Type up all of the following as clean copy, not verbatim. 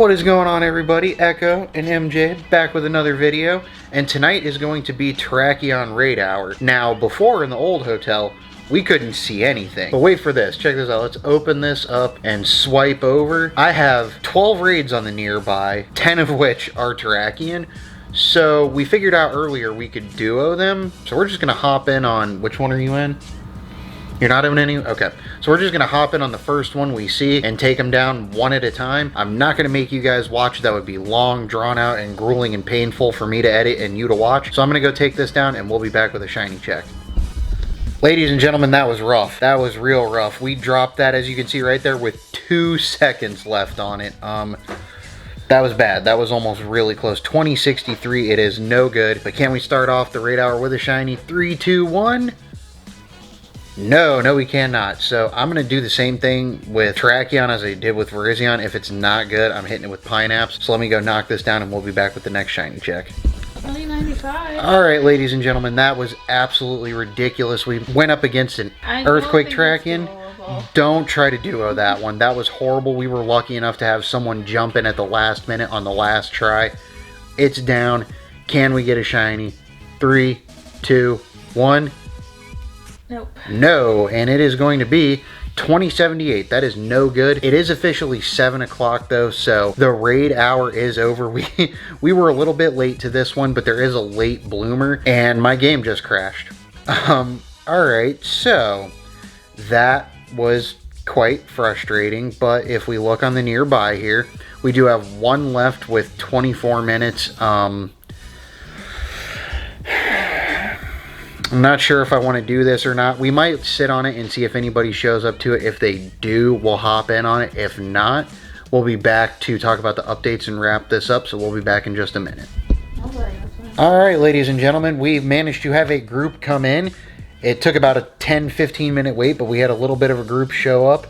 What is going on, everybody? Echo and MJ back with another video, and tonight is going to be Terrakion Raid Hour. Now, before in the old hotel, we couldn't see anything. But wait for this. Check this out. Let's open this up and swipe over. I have 12 raids on the nearby, 10 of which are Terrakion. So we figured out earlier we could duo them. So we're just going to hop in on... Which one are you in? You're not in any? Okay. So we're just going to hop in on the first one we see and take them down one at a time. I'm not going to make you guys watch. That would be long, drawn out, and grueling and painful for me to edit and you to watch. So I'm going to go take this down and we'll be back with a shiny check. Ladies and gentlemen, that was rough. That was real rough. We dropped that, as you can see right there, with 2 seconds left on it. That was bad. That was almost really close. 2063. It is no good. But can we start off the raid hour with a shiny? 3, 2, 1. No, we cannot. So I'm going to do the same thing with Terrakion as I did with Reshiram. If it's not good, I'm hitting it with Pineapps. So let me go knock this down and we'll be back with the next shiny check. Only 95. Alright, ladies and gentlemen, that was absolutely ridiculous. We went up against an Earthquake Terrakion. Don't try to duo that one. That was horrible. We were lucky enough to have someone jump in at the last minute on the last try. It's down. Can we get a shiny? 3, 2, 1. Nope. No, and it is going to be 2078. That is no good. It is officially 7 o'clock though, so the raid hour is over. We were a little bit late to this one, but there is a late bloomer, and my game just crashed. Alright, so that was quite frustrating, but if we look on the nearby here, we do have one left with 24 minutes. I'm not sure if I want to do this or not. We might sit on it and see if anybody shows up to it. If they do, we'll hop in on it. If not, we'll be back to talk about the updates and wrap this up. So we'll be back in just a minute. Alright, ladies and gentlemen, we've managed to have a group come in. It took about a 10-15 minute wait, but we had a little bit of a group show up.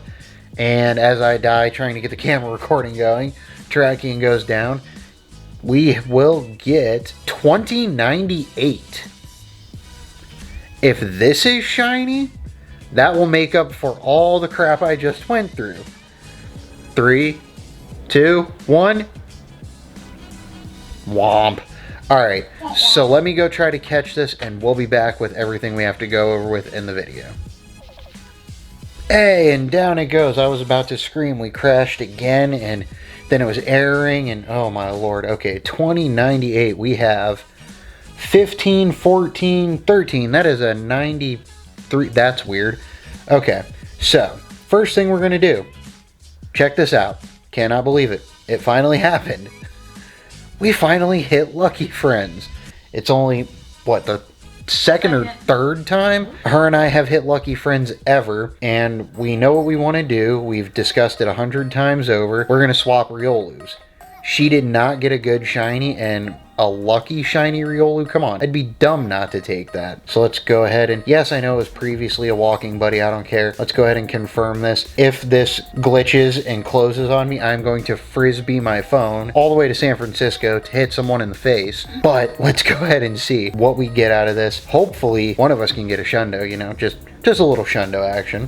And as I die trying to get the camera recording going, Terrakion goes down. We will get 2098. If this is shiny, that will make up for all the crap I just went through. 3, 2, 1. Womp. Alright, so let me go try to catch this and we'll be back with everything we have to go over with in the video. Hey, and down it goes. I was about to scream. We crashed again and then it was erroring and oh my lord. Okay, 2098. We have 15, 14, 13. That is a 93. That's weird. Okay, so first thing we're going to do. Check this out. Cannot believe it. It finally happened. We finally hit Lucky Friends. It's only, what, the second or third time her and I have hit Lucky Friends ever. And we know what we want to do. We've discussed it 100 times over. We're going to swap Riolus. She did not get a good shiny, and a lucky shiny Riolu? Come on, I'd be dumb not to take that. So let's go ahead and, yes, I know it was previously a walking buddy, I don't care. Let's go ahead and confirm this. If this glitches and closes on me, I'm going to frisbee my phone all the way to San Francisco to hit someone in the face. But let's go ahead and see what we get out of this. Hopefully, one of us can get a shundo, you know, just a little shundo action.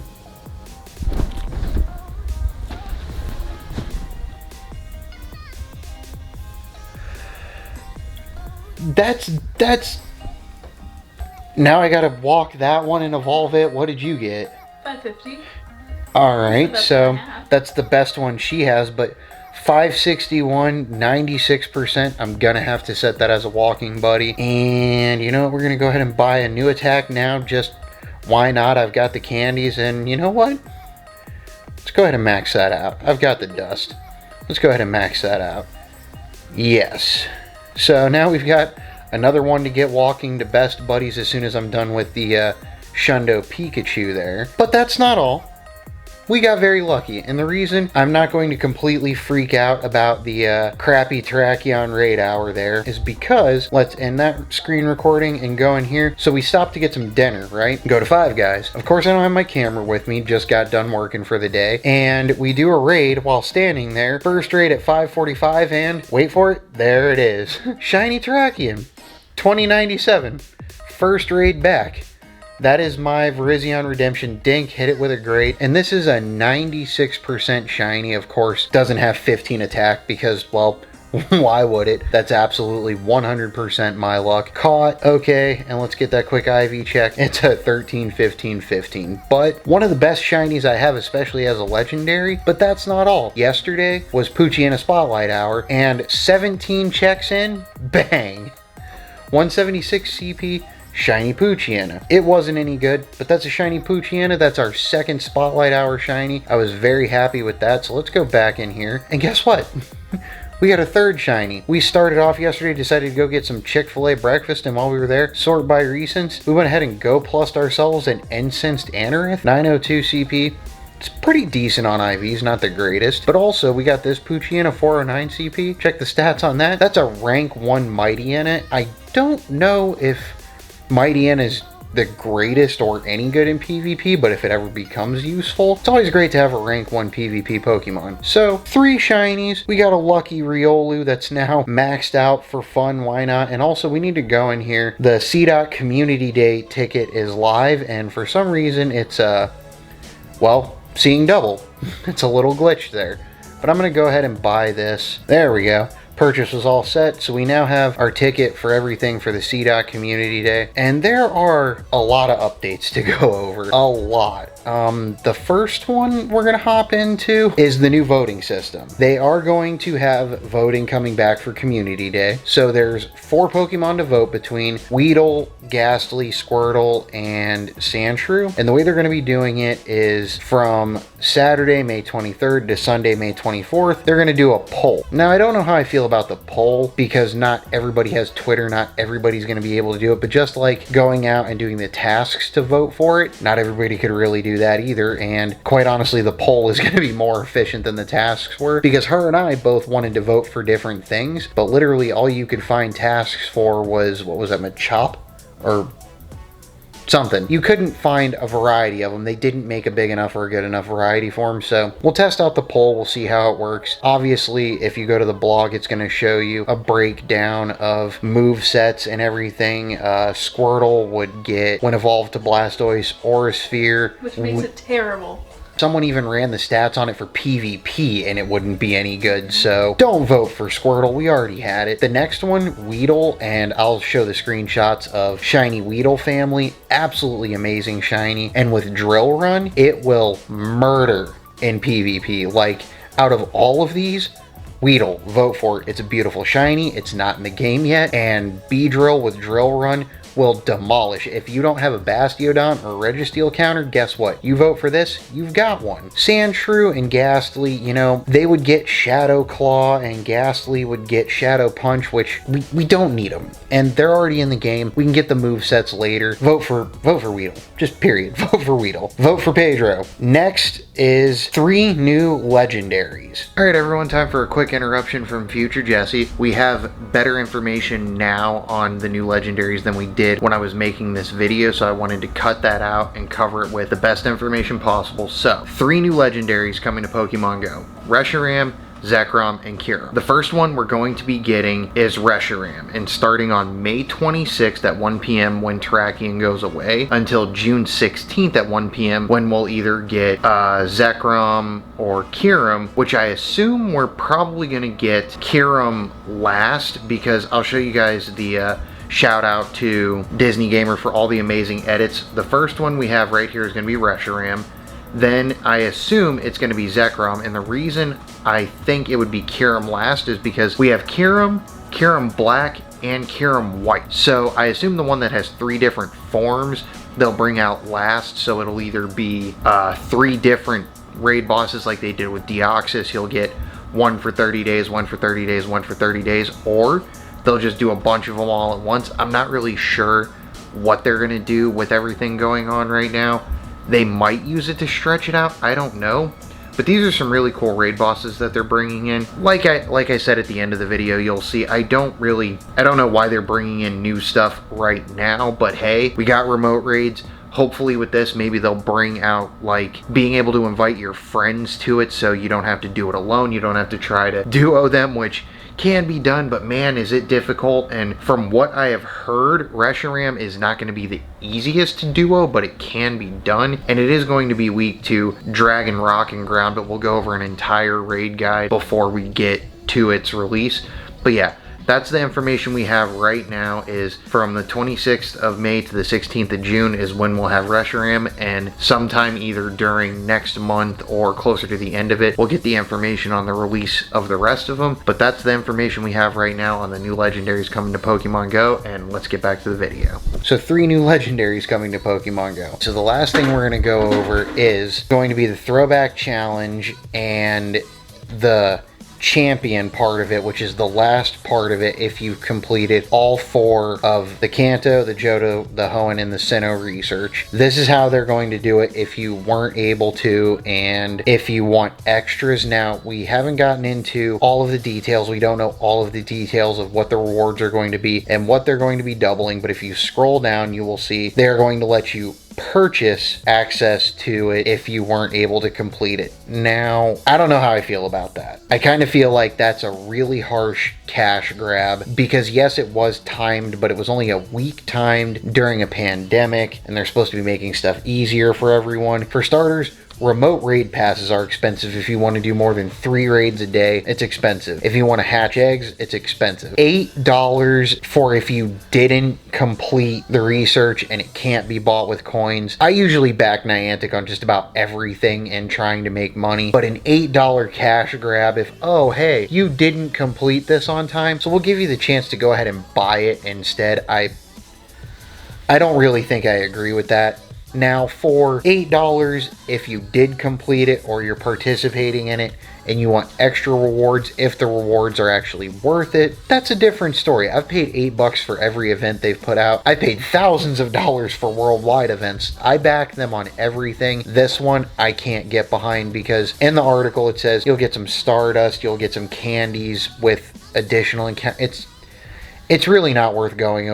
That's now I gotta walk that one and evolve it. What did you get? 550. Alright, so that's the best one she has, but 561, 96%. I'm gonna have to set that as a walking buddy. And you know what? We're gonna go ahead and buy a new attack now. Just why not? I've got the candies, and you know what? Let's go ahead and max that out. I've got the dust. Let's go ahead and max that out. Yes. So now we've got another one to get walking to best buddies as soon as I'm done with the Shundo Pikachu there. But that's not all. We got very lucky, and the reason I'm not going to completely freak out about the crappy Terrakion raid hour there is because, let's end that screen recording and go in here. So we stopped to get some dinner, right? Go to Five Guys. Of course, I don't have my camera with me, just got done working for the day. And we do a raid while standing there. First raid at 5:45, and wait for it, there it is. Shiny Terrakion, 2097. First raid back. that is my Virizion Redemption Dink. Hit it with a great. And this is a 96% shiny. Of course, doesn't have 15 attack because, well, why would it? That's absolutely 100% my luck. Caught, okay, and let's get that quick IV check. It's a 13, 15, 15. But one of the best shinies I have, especially as a legendary, but that's not all. Yesterday was Poochyena Spotlight Hour, and 17 checks in, bang! 176 CP, shiny Poochyena. It wasn't any good, but that's a shiny Poochyena. That's our second Spotlight Hour shiny. I was very happy with that, so let's go back in here. And guess what? We got a third shiny. We started off yesterday, decided to go get some Chick-fil-A breakfast, and while we were there, sort by recents, we went ahead and go plussed ourselves an Incensed Anorith, 902 CP. It's pretty decent on IVs, not the greatest. But also, we got this Poochyena 409 CP. Check the stats on that. That's a rank 1 Mightyena. I don't know if Mightyena is the greatest or any good in PvP, but if it ever becomes useful, it's always great to have a rank 1 PvP Pokemon. So, 3 shinies. We got a lucky Riolu that's now maxed out for fun, why not? And also, we need to go in here. The CDOT Community Day ticket is live, and for some reason, it's, well, seeing double. It's a little glitch there. But I'm going to go ahead and buy this. There we go. Purchase was all set, so we now have our ticket for everything for the CDOT Community Day. And there are a lot of updates to go over. A lot. The first one we're going to hop into is the new voting system. They are going to have voting coming back for Community Day. So there's 4 Pokemon to vote between: Weedle, Ghastly, Squirtle, and Sandshrew. And the way they're going to be doing it is from Saturday, May 23rd to Sunday, May 24th. They're going to do a poll. Now, I don't know how I feel about the poll because not everybody has Twitter. Not everybody's going to be able to do it. But just like going out and doing the tasks to vote for it, not everybody could really do that either. And quite honestly, the poll is going to be more efficient than the tasks were, because her and I both wanted to vote for different things, but literally all you could find tasks for was, what was that, Machop or something. You couldn't find a variety of them. They didn't make a big enough or a good enough variety for them. So we'll test out the poll. We'll see how it works. Obviously, if you go to the blog, it's going to show you a breakdown of move sets and everything. Squirtle would get, when evolved to Blastoise, Aura Sphere, which makes it terrible. Someone even ran the stats on it for PvP and it wouldn't be any good, so don't vote for Squirtle. We already had it. The next one, Weedle, and I'll show the screenshots of shiny Weedle family. Absolutely amazing shiny. And with Drill Run, it will murder in PvP. Like, out of all of these, Weedle, vote for it. It's a beautiful shiny. It's not in the game yet. And Beedrill with Drill Run will demolish. If you don't have a Bastiodon or Registeel counter, guess what? You vote for this, you've got one. Sandshrew and Ghastly, you know, they would get Shadow Claw and Ghastly would get Shadow Punch, which we don't need them. And they're already in the game. We can get the move sets later. Vote for Weedle. Just period. Vote for Weedle. Vote for Pedro. Next is 3 new legendaries. All right, everyone, time for a quick interruption from future Jesse. We have better information now on the new legendaries than we did when I was making this video, so I wanted to cut that out and cover it with the best information possible. So, 3 new legendaries coming to Pokemon Go: Reshiram, Zekrom, and Kyurem. The first one we're going to be getting is Reshiram, and starting on May 26th at 1 p.m. when Terrakion goes away, until June 16th at 1 p.m. when we'll either get Zekrom or Kyurem, which I assume we're probably going to get Kyurem last, because I'll show you guys the shout out to Disney Gamer for all the amazing edits. The first one we have right here is going to be Reshiram. Then I assume it's going to be Zekrom, and the reason I think it would be Kyurem last is because we have Kyurem, Kyurem Black, and Kyurem White. So I assume the one that has 3 different forms they'll bring out last, so it'll either be 3 different raid bosses like they did with Deoxys. You'll get 1 for 30 days, 1 for 30 days, 1 for 30 days, or they'll just do a bunch of them all at once. I'm not really sure what they're going to do with everything going on right now. They might use it to stretch it out. I don't know. But these are some really cool raid bosses that they're bringing in. Like I said at the end of the video, you'll see I don't know why they're bringing in new stuff right now. But hey, we got remote raids. Hopefully with this, maybe they'll bring out, like, being able to invite your friends to it so you don't have to do it alone. You don't have to try to duo them, which can be done, but man, is it difficult. And from what I have heard, Reshiram is not going to be the easiest to duo, but it can be done. And it is going to be week 2, Dragon Rocking Ground, but we'll go over an entire raid guide before we get to its release. But yeah, that's the information we have right now. Is from the 26th of May to the 16th of June is when we'll have Reshiram, and sometime either during next month or closer to the end of it, we'll get the information on the release of the rest of them. But that's the information we have right now on the new legendaries coming to Pokemon Go, and let's get back to the video. So 3 new legendaries coming to Pokemon Go. So the last thing we're going to go over is going to be the Throwback Challenge and the champion part of it, which is the last part of it if you've completed all 4 of the Kanto, the Johto, the Hoenn, and the Sinnoh research. This is how they're going to do it if you weren't able to, and if you want extras. Now, we haven't gotten into all of the details. We don't know all of the details of what the rewards are going to be and what they're going to be doubling, but if you scroll down, you will see they're going to let you purchase access to it if you weren't able to complete it. Now, I don't know how I feel about that. I kind of feel like that's a really harsh cash grab, because yes, it was timed, but it was only a week timed during a pandemic, and they're supposed to be making stuff easier for everyone. For starters, remote raid passes are expensive. If you want to do more than 3 raids a day, it's expensive. If you want to hatch eggs, it's expensive. $8 for if you didn't complete the research and it can't be bought with coins. I usually back Niantic on just about everything and trying to make money, but an $8 cash grab if, oh hey, you didn't complete this on time, so we'll give you the chance to go ahead and buy it instead. I don't really think I agree with that. Now, for $8, if you did complete it or you're participating in it and you want extra rewards, if the rewards are actually worth it, that's a different story. I've paid $8 for every event they've put out. I paid thousands of dollars for worldwide events. I back them on everything. This one, I can't get behind, because in the article it says you'll get some Stardust, you'll get some candies with additional It's really not worth going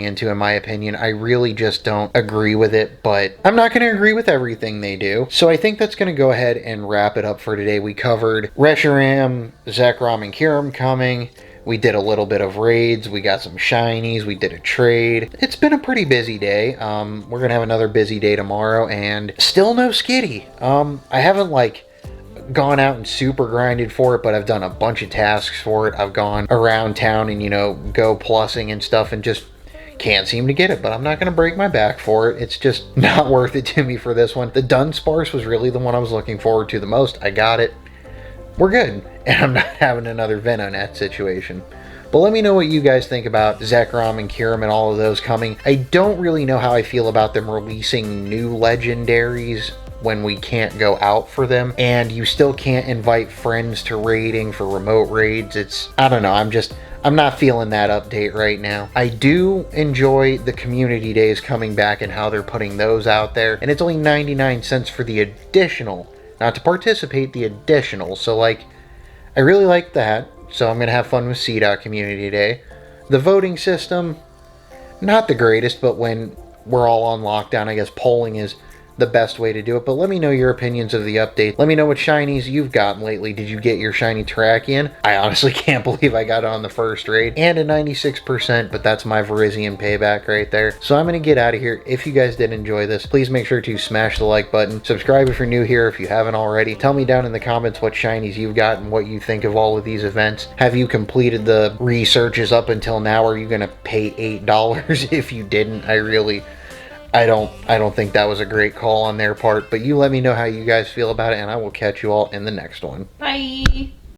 into, in my opinion. I really just don't agree with it, but I'm not going to agree with everything they do. So I think that's going to go ahead and wrap it up for today. We covered Reshiram, Zekrom, and Kyurem coming. We did a little bit of raids. We got some shinies. We did a trade. It's been a pretty busy day. We're going to have another busy day tomorrow, and still no Skitty. I haven't, gone out and super grinded for it, but I've done a bunch of tasks for it. I've gone around town and, go plussing and stuff, and just can't seem to get it, but I'm not going to break my back for it. It's just not worth it to me for this one. The Dunsparce was really the one I was looking forward to the most. I got it. We're good. And I'm not having another Venonat situation. But let me know what you guys think about Zekrom and Kyurem and all of those coming. I don't really know how I feel about them releasing new legendaries when we can't go out for them, and you still can't invite friends to raiding for remote raids. I don't know, I'm not feeling that update right now. I do enjoy the community days coming back and how they're putting those out there, and it's only 99 cents for the additional, not to participate, the additional. So I really like that, so I'm gonna have fun with CDOT Community Day. The voting system, not the greatest, but when we're all on lockdown, I guess polling is the best way to do it. But let me know your opinions of the update. Let me know what shinies you've gotten lately. Did you get your shiny Terrakion? I honestly can't believe I got it on the first raid. And a 96%, but that's my Virizion payback right there. So I'm going to get out of here. If you guys did enjoy this, please make sure to smash the like button. Subscribe if you're new here if you haven't already. Tell me down in the comments what shinies you've got and what you think of all of these events. Have you completed the researches up until now? Are you going to pay $8 if you didn't? I don't think that was a great call on their part, but you let me know how you guys feel about it, and I will catch you all in the next one. Bye.